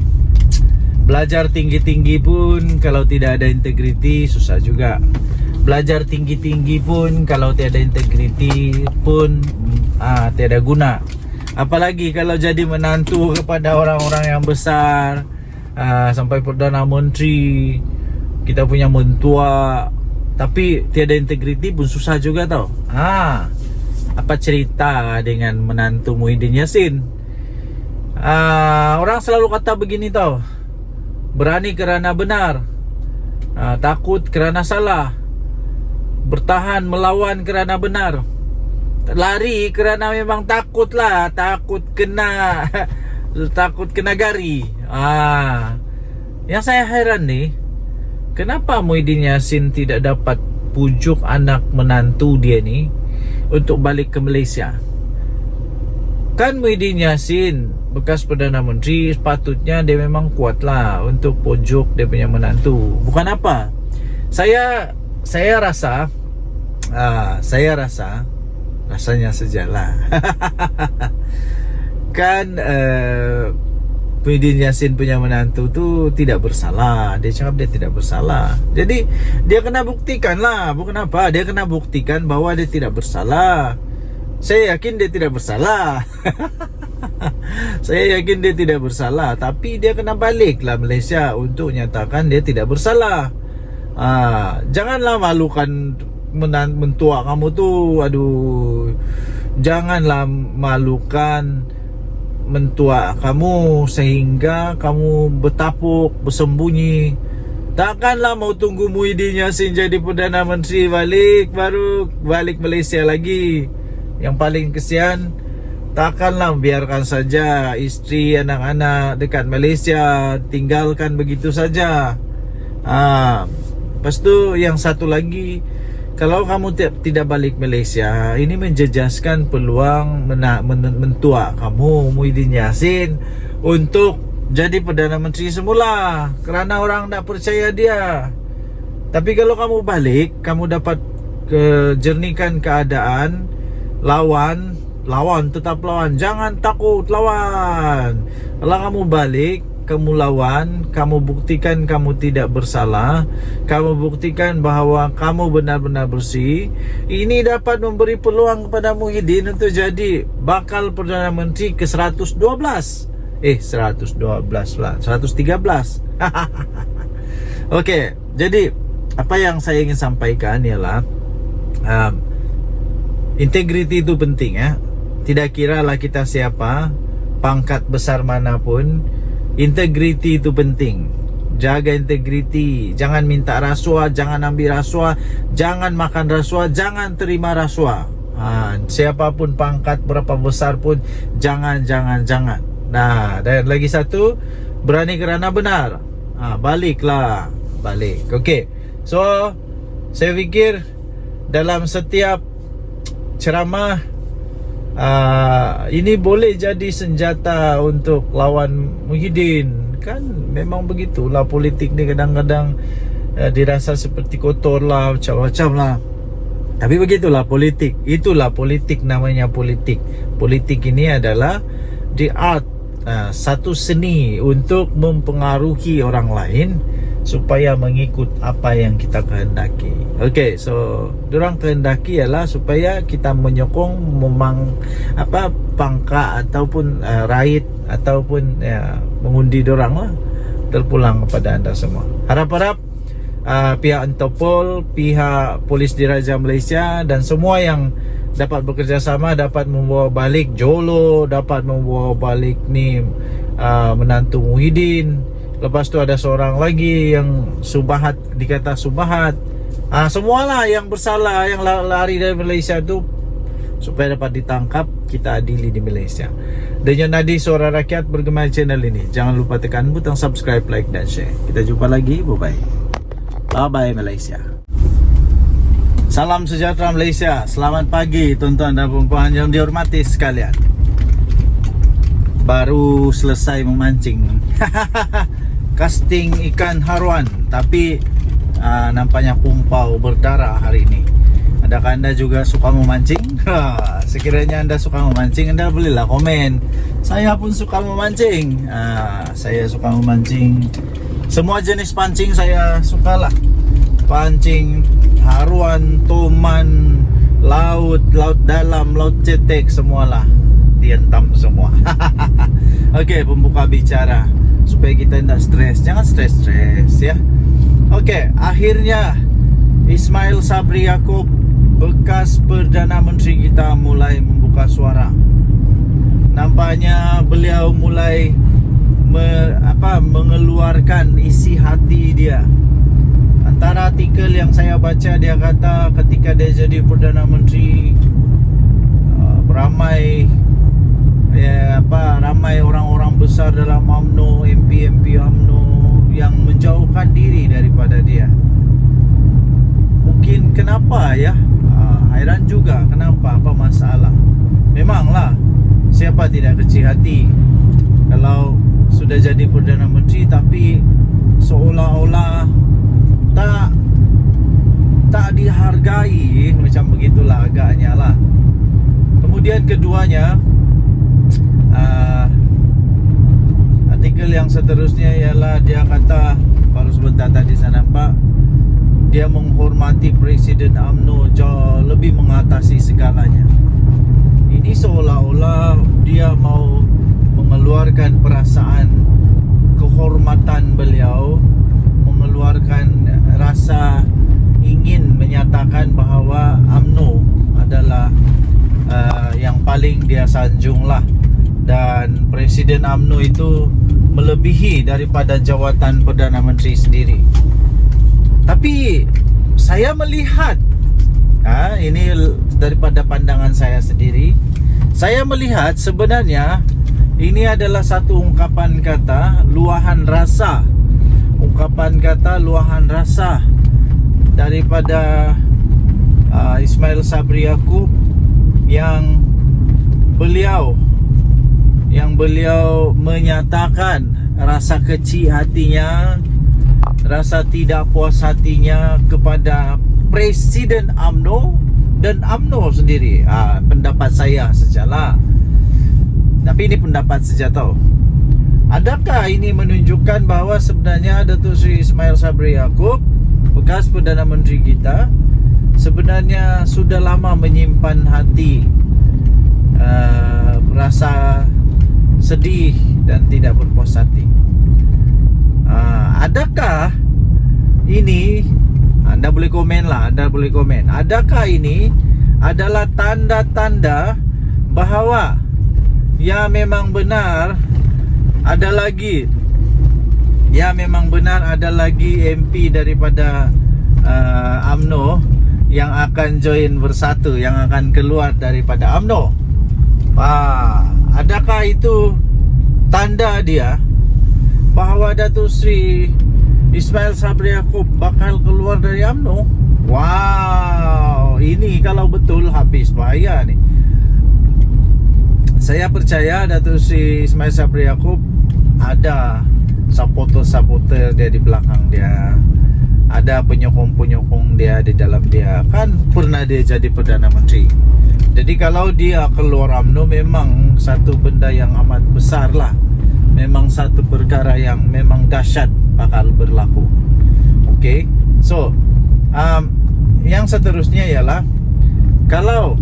belajar tinggi-tinggi pun kalau tidak ada integriti susah juga. Belajar tinggi-tinggi pun kalau tiada integriti pun tiada guna. Apalagi kalau jadi menantu kepada orang-orang yang besar, sampai Perdana Menteri, kita punya mentua, tapi tiada integriti pun susah juga tau. Apa cerita dengan menantu Muhyiddin Yassin? Orang selalu kata begini tau, berani kerana benar, takut kerana salah, bertahan melawan kerana benar, lari kerana memang takut lah, takut kena gari. Yang saya heran nih, kenapa Muhyiddin Yassin tidak dapat pujuk anak menantu dia ni untuk balik ke Malaysia? Kan Muhyiddin Yassin bekas Perdana Menteri, sepatutnya dia memang kuat lah untuk pujuk dia punya menantu. Bukan apa, saya rasa rasanya sajalah. Kan Muhyiddin Yassin punya menantu tu tidak bersalah. Dia cakap dia tidak bersalah. Jadi dia kena buktikan lah. Bukan apa, dia kena buktikan bahwa dia tidak bersalah. Saya yakin dia tidak bersalah. Saya yakin dia tidak bersalah. Tapi dia kena balik lah Malaysia untuk nyatakan dia tidak bersalah. Janganlah malukan mentua kamu tu. Aduh, janganlah malukan mentua kamu sehingga kamu bertapuk, bersembunyi. Takkanlah mau tunggu Muhyiddin Yassin jadi Perdana Menteri baru balik Malaysia lagi. Yang paling kesian, takkanlah biarkan saja isteri, anak-anak dekat Malaysia, tinggalkan begitu saja. Lepas tu yang satu lagi, kalau kamu tidak balik Malaysia, ini menjejaskan peluang mentua kamu Muhyiddin Yassin untuk jadi Perdana Menteri semula, kerana orang tak percaya dia. Tapi kalau kamu balik, kamu dapat jernihkan keadaan. Lawan, tetap lawan, jangan takut, lawan. Kalau kamu balik, kamu lawan, kamu buktikan kamu tidak bersalah, kamu buktikan bahawa kamu benar-benar bersih. Ini dapat memberi peluang kepada Muhyiddin untuk jadi bakal Perdana Menteri ke 112. 112 lah, 113. Okey, jadi apa yang saya ingin sampaikan ialah integriti itu penting ya. Tidak kiralah kita siapa, pangkat besar manapun, integriti itu penting. Jaga integriti, jangan minta rasuah, jangan ambil rasuah, jangan makan rasuah, jangan terima rasuah. Siapapun pangkat berapa besar pun jangan. Nah, dan lagi satu, berani kerana benar. Balik. Okey. So, saya fikir dalam setiap ceramah ini boleh jadi senjata untuk lawan Muhyiddin. Kan memang begitulah politik ni, kadang-kadang dirasa seperti kotor lah, macam-macam lah. Tapi begitulah politik. Itulah politik, namanya politik. Politik ini adalah the art, satu seni untuk mempengaruhi orang lain supaya mengikut apa yang kita kehendaki. Okey, so dorang kehendaki ialah supaya kita menyokong pangkat ataupun raid ataupun mengundi dorang lah. Terpulang kepada anda semua. Harap-harap pihak Interpol, pihak Polis Diraja Malaysia dan semua yang dapat bekerjasama dapat membawa balik Jolo, dapat membawa balik ni menantu Muhyiddin. Lepas tu ada seorang lagi yang Subahat, dikata Subahat. Semualah yang bersalah, yang lari dari Malaysia tu, supaya dapat ditangkap, kita adili di Malaysia. Dengan Nadi Suara Rakyat bergema channel ini. Jangan lupa tekan butang subscribe, like dan share. Kita jumpa lagi. Bye-bye. Bye-bye Malaysia. Salam sejahtera Malaysia. Selamat pagi tuan-tuan dan puan-puan yang dihormati sekalian. Baru selesai memancing. Casting ikan haruan, tapi nampaknya kumpau berdarah hari ini. Adakah anda juga suka memancing? Sekiranya anda suka memancing, anda bolehlah komen. Saya pun suka memancing. Saya suka memancing. Semua jenis pancing saya sukalah. Pancing haruan, toman, laut dalam, laut cetek, semualah dihentam semua. Okey, pembuka bicara supaya kita tidak stres. Jangan stres ya. Okey, akhirnya Ismail Sabri Yaakob, bekas Perdana Menteri kita, mulai membuka suara. Nampaknya beliau mulai mengeluarkan isi hati dia. Antara artikel yang saya baca, dia kata ketika dia jadi Perdana Menteri, ramai orang-orang besar dalam UMNO, MP UMNO yang menjauhkan diri daripada dia. Mungkin kenapa ya? Hairan juga kenapa, apa masalah. Memanglah, siapa tidak kecil hati kalau sudah jadi Perdana Menteri tapi seolah-olah tak dihargai, macam begitulah agaknya lah. Kemudian keduanya, artikel yang seterusnya ialah dia kata, baru sebentar tadi saya nampak, dia menghormati Presiden UMNO jauh lebih mengatasi segalanya. Ini seolah-olah dia mau mengeluarkan perasaan kehormatan beliau, mengeluarkan rasa ingin menyatakan bahawa UMNO adalah yang paling dia sanjung lah. Dan Presiden UMNO itu melebihi daripada jawatan Perdana Menteri sendiri. Tapi saya melihat, ini daripada pandangan saya sendiri, saya melihat sebenarnya ini adalah satu ungkapan kata luahan rasa. Ungkapan kata luahan rasa daripada Ismail Sabri Yaakob yang beliau menyatakan rasa kecil hatinya, rasa tidak puas hatinya kepada Presiden UMNO dan UMNO sendiri. Pendapat saya sajalah, tapi ini pendapat saja tau. Adakah ini menunjukkan bahawa sebenarnya Datuk Seri Ismail Sabri Yaakob, bekas Perdana Menteri kita, sebenarnya sudah lama menyimpan hati rasa sedih dan tidak berpuas hati? Adakah ini, anda boleh komen lah, anda boleh komen, adakah ini adalah tanda-tanda bahawa ya memang benar ada lagi MP daripada UMNO yang akan join Bersatu, yang akan keluar daripada UMNO? Adakah itu tanda dia bahawa Datuk Seri Ismail Sabri Yaakob bakal keluar dari UMNO? Wow, ini kalau betul habis bahaya nih. Saya percaya Datuk Seri Ismail Sabri Yaakob ada supporter-supporter dia di belakang dia, ada penyokong-penyokong dia di dalam dia. Kan pernah dia jadi Perdana Menteri. Jadi kalau dia keluar UMNO memang satu benda yang amat besar lah, memang satu perkara yang memang dahsyat bakal berlaku. Okay, so yang seterusnya ialah kalau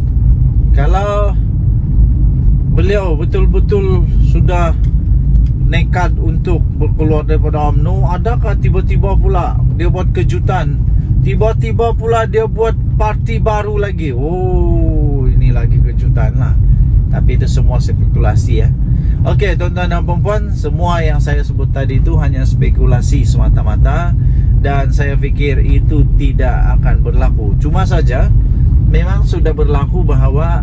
beliau betul-betul sudah nekat untuk berkeluar daripada UMNO, adakah tiba-tiba pula dia buat kejutan, tiba-tiba pula dia buat parti baru lagi? Oh, ini lagi kejutan lah. Tapi itu semua spekulasi ya. Okey, tuan-tuan dan puan-puan, semua yang saya sebut tadi itu hanya spekulasi semata-mata, dan saya fikir itu tidak akan berlaku. Cuma saja memang sudah berlaku bahawa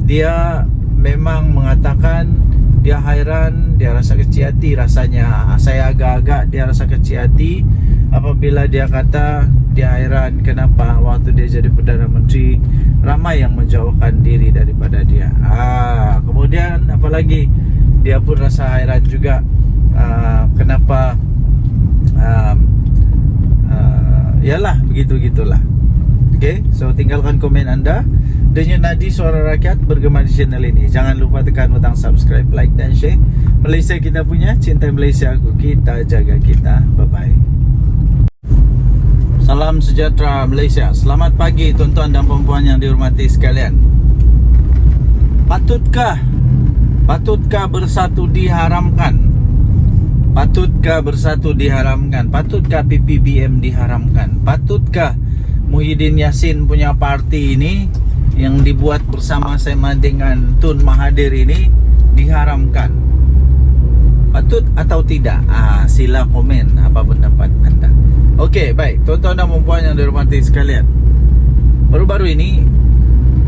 dia memang mengatakan dia hairan, dia rasa kecil hati rasanya. Saya agak-agak dia rasa kecil hati apabila dia kata dia hairan kenapa waktu dia jadi Perdana Menteri ramai yang menjauhkan diri daripada dia. Kemudian apalagi dia pun rasa hairan juga kenapa yalah begitu-gitulah. Okay, so tinggalkan komen anda. Denyut nadi suara rakyat bergema di channel ini. Jangan lupa tekan butang subscribe, like dan share. Malaysia kita punya, cinta Malaysia aku, kita jaga kita. Bye-bye. Salam sejahtera Malaysia. Selamat pagi tuan-tuan dan puan-puan yang dihormati sekalian. Patutkah bersatu diharamkan? Patutkah bersatu diharamkan? Patutkah PPBM diharamkan? Patutkah Muhyiddin Yassin punya parti ini yang dibuat bersama-sama dengan Tun Mahathir ini diharamkan? Patut atau tidak? Sila komen apa pendapat anda. Okey, baik tuan-tuan dan puan-puan yang dihormati sekalian. Baru-baru ini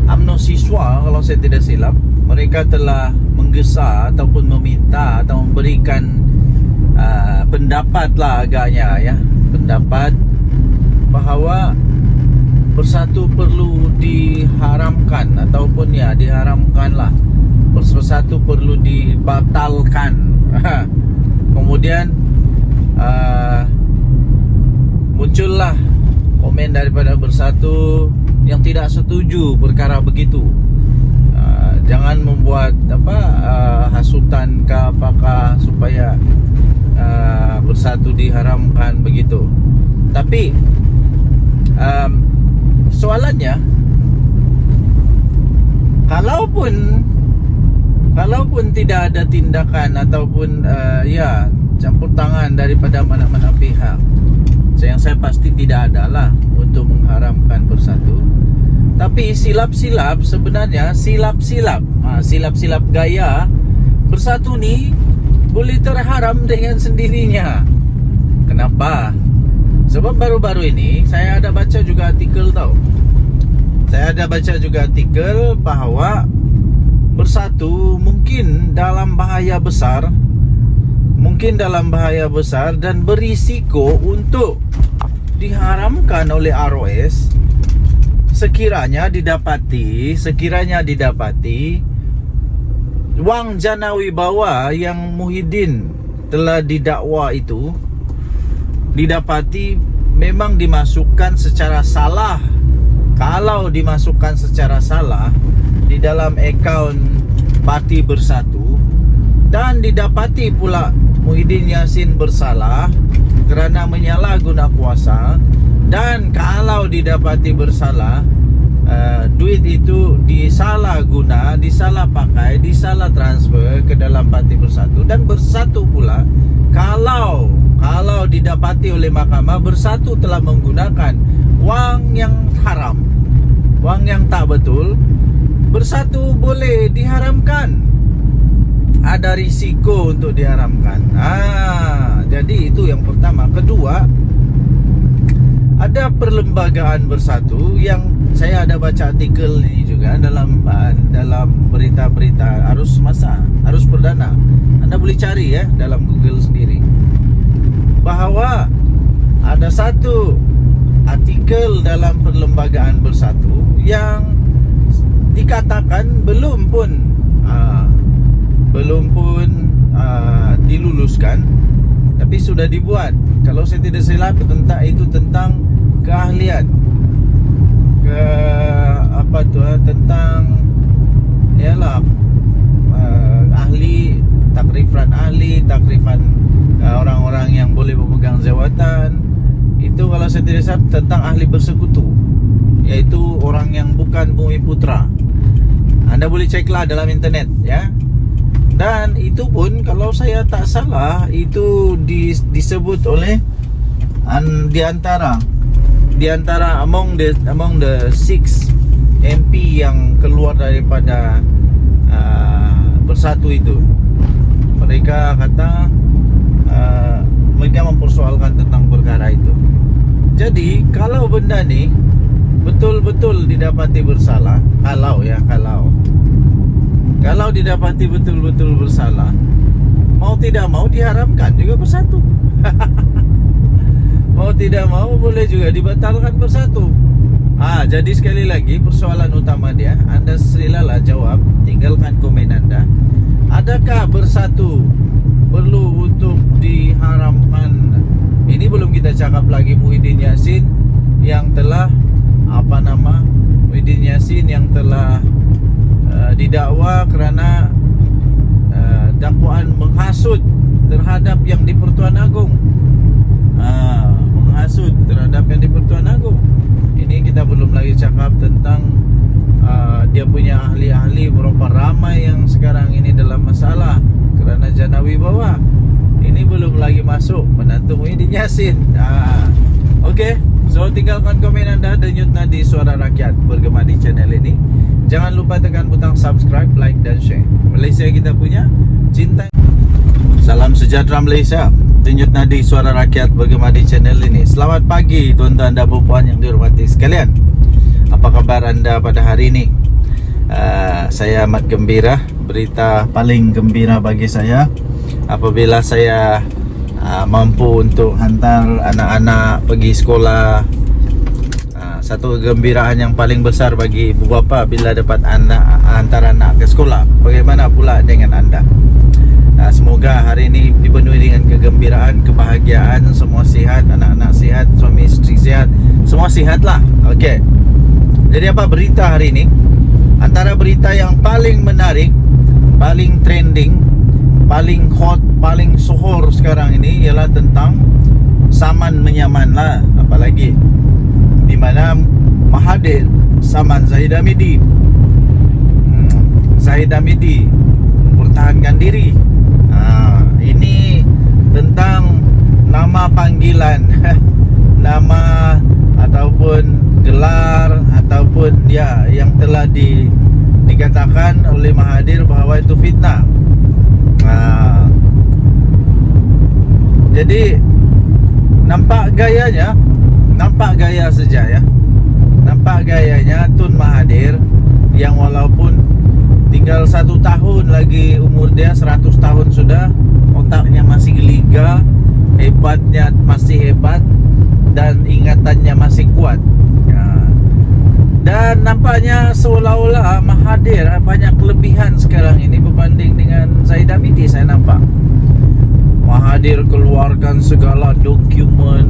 UMNO siswa, kalau saya tidak silap, mereka telah menggesa ataupun meminta atau memberikan pendapat lah agaknya ya, pendapat bahawa Bersatu perlu diharamkan ataupun ya diharamkan lah, Bersatu perlu dibatalkan. Kemudian muncullah komen daripada Bersatu yang tidak setuju perkara begitu. Jangan membuat hasutan ke apakah supaya Bersatu diharamkan begitu. Tapi soalannya, kalaupun tidak ada tindakan ataupun campur tangan daripada mana-mana pihak, yang saya pasti tidak ada lah untuk mengharamkan Bersatu. Tapi silap-silap sebenarnya, silap-silap gaya Bersatu ni boleh terharam dengan sendirinya. Kenapa? Sebab baru-baru ini saya ada baca juga artikel tau. Saya ada baca juga artikel bahawa Bersatu mungkin dalam bahaya besar, dan berisiko untuk diharamkan oleh ROS sekiranya didapati wang jana wibawa yang Muhyiddin telah didakwa itu didapati memang dimasukkan secara salah. Kalau dimasukkan secara salah di dalam akaun Parti Bersatu dan didapati pula Muhyiddin Yassin bersalah kerana menyalahguna kuasa, dan kalau didapati bersalah, duit itu disalah pakai, disalah transfer ke dalam Parti Bersatu, dan Bersatu pula kalau didapati oleh mahkamah Bersatu telah menggunakan wang yang haram, wang yang tak betul, Bersatu boleh diharamkan. Ada risiko untuk diharamkan. Jadi itu yang pertama. Kedua, ada perlembagaan Bersatu yang saya ada baca artikel ini juga dalam berita-berita arus perdana. Anda boleh cari ya dalam Google sendiri, bahawa ada satu artikel dalam perlembagaan Bersatu yang dikatakan belum pun diluluskan, tapi sudah dibuat. Kalau saya tidak silap tentang keahlian tentang takrifan orang-orang yang boleh memegang jawatan. Itu kalau saya tidak salah tentang ahli bersekutu, yaitu orang yang bukan Bumi Putra. Anda boleh ceklah dalam internet ya. Dan itu pun kalau saya tak salah itu disebut oleh di antara among the 6 MP yang keluar daripada Bersatu itu. Mereka kata mereka mempersoalkan tentang perkara itu. Jadi kalau benda ni betul-betul didapati bersalah, kalau didapati betul-betul bersalah, mau tidak mau diharamkan juga Bersatu. Mau tidak mau boleh juga dibatalkan Bersatu. Jadi sekali lagi persoalan utama dia, Anda silalah jawab, tinggalkan komen Anda. Adakah Bersatu perlu untuk diharamkan? Ini belum kita cakap lagi Muhyiddin Yassin yang telah didakwa kerana dakwaan menghasut terhadap yang di Pertuan Agong. Menghasut terhadap yang di Pertuan Agong. Ini kita belum lagi cakap tentang dia punya ahli-ahli, berapa ramai yang sekarang ini dalam masalah kerana jana wibawa. Ini belum lagi masuk menantu Muhyiddin Yassin. Okey, so tinggalkan komen Anda, denyut nadi suara rakyat bergema di channel ini. Jangan lupa tekan butang subscribe, like dan share. Malaysia kita punya, cinta. Salam sejahtera Malaysia. Denyut nadi suara rakyat bergema di channel ini. Selamat pagi tuan-tuan dan puan yang dihormati sekalian. Apa kabar anda pada hari ini? Saya amat gembira. Berita paling gembira bagi saya apabila saya mampu untuk hantar anak-anak pergi sekolah. Satu kegembiraan yang paling besar bagi ibu bapa bila dapat hantar anak ke sekolah. Bagaimana pula dengan anda? Semoga hari ini dipenuhi dengan kegembiraan, kebahagiaan, semua sihat, anak-anak sihat, suami isteri sihat, semua sihatlah. Okey. Jadi apa berita hari ini? Antara berita yang paling menarik, paling trending, paling hot, paling sohor sekarang ini ialah tentang saman menyaman lah, apalagi di mana Mahathir saman Zahid Hamidi. Zahid Hamidi mempertahankan diri. Ini tentang nama panggilan, nama ataupun gelar ataupun yang telah dikatakan oleh Mahathir bahawa itu fitnah. Jadi nampak gaya saja ya. Nampak gayanya Tun Mahathir yang walaupun tinggal 1 tahun lagi umur dia, 100 tahun sudah, otaknya masih geliga, hebatnya masih hebat dan ingatannya masih kuat. Dan nampaknya seolah-olah Mahathir banyak kelebihan sekarang ini berbanding dengan Zahid Hamidi. Saya nampak Mahathir keluarkan segala dokumen,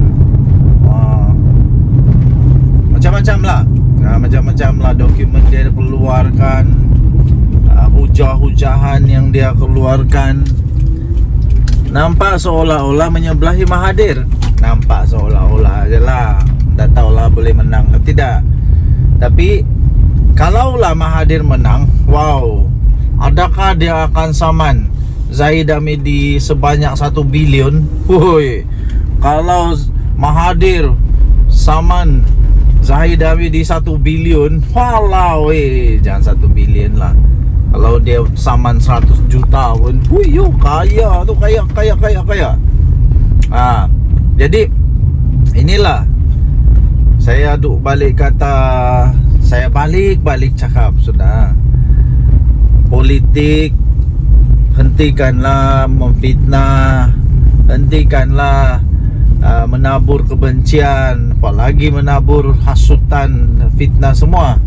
macam-macam lah, macam-macam lah dokumen dia keluarkan, hujah-hujahan yang dia keluarkan. Nampak seolah-olah menyebelahi Mahathir. Nampak seolah-olah je lah. Tak tahulah boleh menang atau tidak. Tapi kalaulah Mahathir menang, wow, adakah dia akan saman Zahid Hamidi sebanyak 1 bilion? Woi, kalau Mahathir saman Zahid Hamidi 1 bilion, walau jangan 1 bilion lah. Kalau dia saman 100 juta pun, yo kaya tu, kaya. Jadi inilah saya duk balik kata, saya balik cakap sudah. Politik, hentikanlah memfitnah, hentikanlah menabur kebencian, apalagi menabur hasutan, fitnah semua.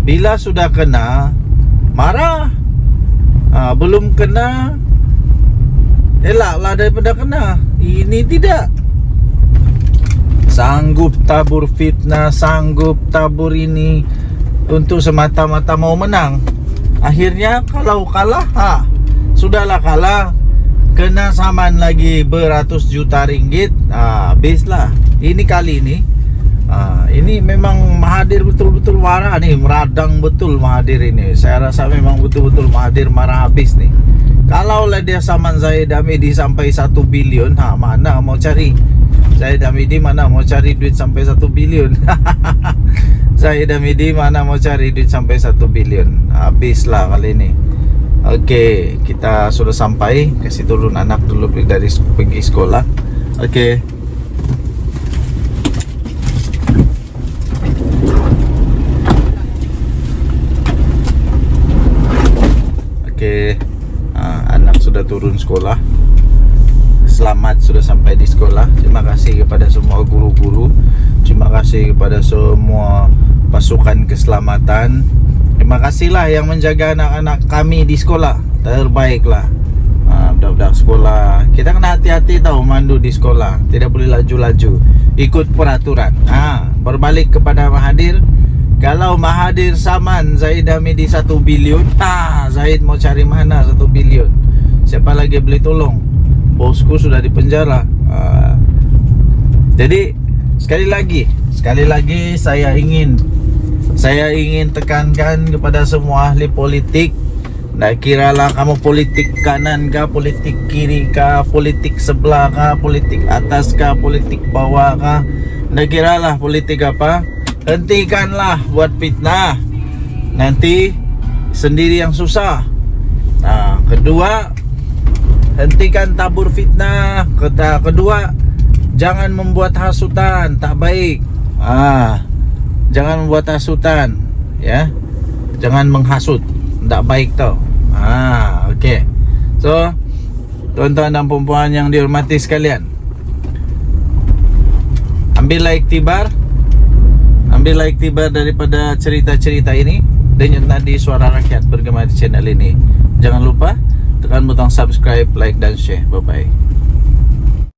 Bila sudah kena, marah. Belum kena, elaklah daripada kena. Ini tidak. Sanggup tabur fitnah, sanggup tabur ini untuk semata-mata mau menang. Akhirnya kalau kalah, sudahlah kalah, kena saman lagi beratus juta ringgit, habislah. Ini kali ini, ini memang Mahathir betul-betul marah nih, meradang betul Mahathir ini. Saya rasa memang betul-betul Mahathir marah habis nih. Kalaulah dia saman Zahid Hamidi sampai 1 bilion, mana mau cari Zahid Hamidi, mana mau cari duit sampai 1 bilion. Zahid Hamidi mana mau cari duit sampai 1 bilion. Habislah kali ini. Okey, kita sudah sampai. Kasih turun anak dulu dari pergi sekolah. Okey. Okey. Anak sudah turun sekolah. Selamat sudah sampai di sekolah. Terima kasih kepada semua guru-guru. Terima kasih kepada semua pasukan keselamatan. Terima kasihlah yang menjaga anak-anak kami di sekolah. Terbaiklah. Budak-budak sekolah, kita kena hati-hati tahu mandu di sekolah. Tidak boleh laju-laju, ikut peraturan. Berbalik kepada Mahathir. Kalau Mahathir saman Zahid Hamidi 1 bilion, Zahid mau cari mana 1 bilion? Siapa lagi boleh tolong? Bosku sudah di penjara. Jadi sekali lagi saya ingin tekankan kepada semua ahli politik. Tak kiralah kamu politik kanan kah, politik kiri kah, politik sebelah kah, politik atas kah, politik bawah kah, tak kiralah politik apa, hentikanlah buat fitnah. Nanti sendiri yang susah. Kedua, hentikan tabur fitnah. Kedua, jangan membuat hasutan, tak baik. Jangan membuat hasutan, ya. Jangan menghasut, tak baik tau. Okey. So, tuan-tuan dan puan-puan yang dihormati sekalian, ambillah iktibar daripada cerita-cerita ini. Denyut nadi suara rakyat bergema di channel ini. Jangan lupa tekan butang subscribe, like dan share. Bye bye.